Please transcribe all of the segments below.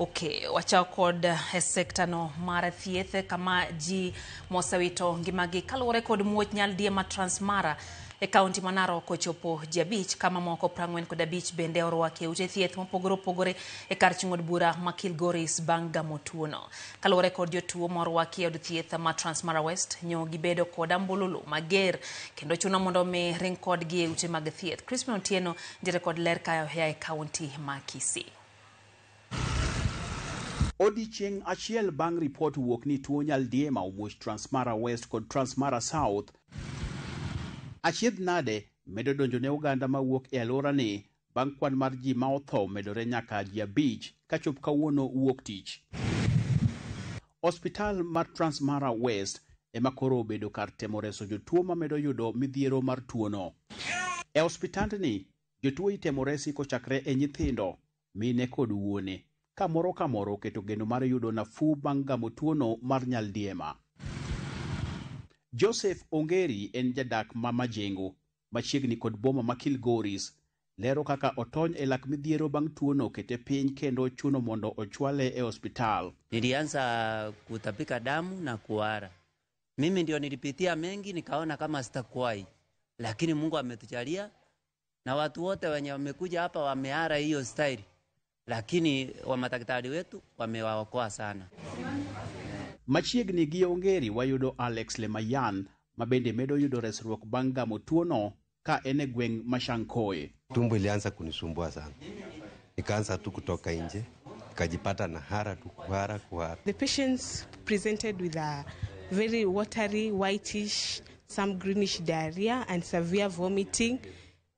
Okay, wacha kod sekta no mar thieth kama ji mosawito ngimagi kaluwore kod muoch nyaldiema Transmara e kaunti ma Narok ochopo ji 5 kama moko 45 bende orwaki e ute thieth mopogore opogore e kar chung'od bura ma Kilgoris bang' gamo tuono. Kaluwore kod jotuo morwaki e od thieth ma Transmara West nyo gibedo kod ambululu mager kendo chuno mondo mi ring kodgi e ute mag thieth. Crispin Otieno nitiere kod ler kayo e kaunti ma Kisii. Odiochieng' achiel bang' ripot wuok ni tuo nyaldiema omuoch Transmara West kod Transmara South, achiedh nade medo donjo ne oganda mawuok e alworani bang' kwan mar ji ma otho medore nyaka ji 5 kachop kawuono wuok tich. Hospital mar Transmara West ema koro obedo kar temo reso jotuo ma medo yudo midhiero mar tuono. E hospitandni, jotuo itemo resi kochakre e nyithindo, mine kod wuone, ka moro keto geno mar yudo nafu bang' gamo tuono mar nyaldiema. Joseph Ongeri en jadak ma Majengo, machiegni kod boma ma Kilgoris, lero kaka otony e lak midhiero bang' tuono kete piny kendo chuno mondo ochwale e hospital. Nilianza kutapika damu na kuhara. Mimi ndio nilipitia mengi nikaona kama sitakuwai. Lakini Mungu ametujalia na watu wote wenye wamekuja hapa wamehara hiyo style. Lakini wa madaktari wetu wamewaokoa sana. Machiegni gi Ongeri wayudo Alex Lemayan mabende medo yudo resruok bang' gamo tuono ka ene gweng' Mashankoe. Tumbo ilianza kunisumbua sana. Nikaanza tu kutoka nje, nikajipata na hara tu kuhara. The patients presented with a very watery, whitish, some greenish diarrhea and severe vomiting.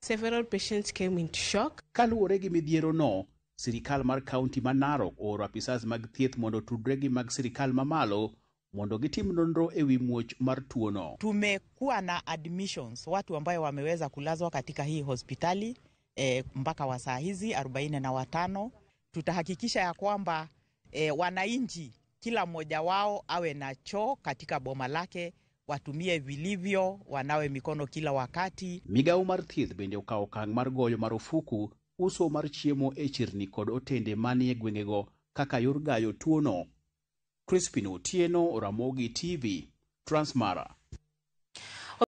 Several patients came into shock. Kaluwore gi midhiero no, sirikal mar kaunti ma Narok ooro apisas mag thieth mondo tudre gi mag sirikal mamalo mondo gitim nonro ewi muoch mar tuono. Tumekuwa na admissions, watu ambayo wameweza kulazwa katika hii hospitali mpaka wa saa hizi 45. Tutahakikisha ya kwamba wananchi kila mmoja wao awe na choo katika boma lake, watumie vilivyo, wanawe mikono kila wakati. Migao mar thieth bende okawo okang' mar goyo marufuku uso mar chiemo e chirni kod otende manie gwengego kaka yor gayo tuono. Crispin Otieno, Ramogi TV, Transmara.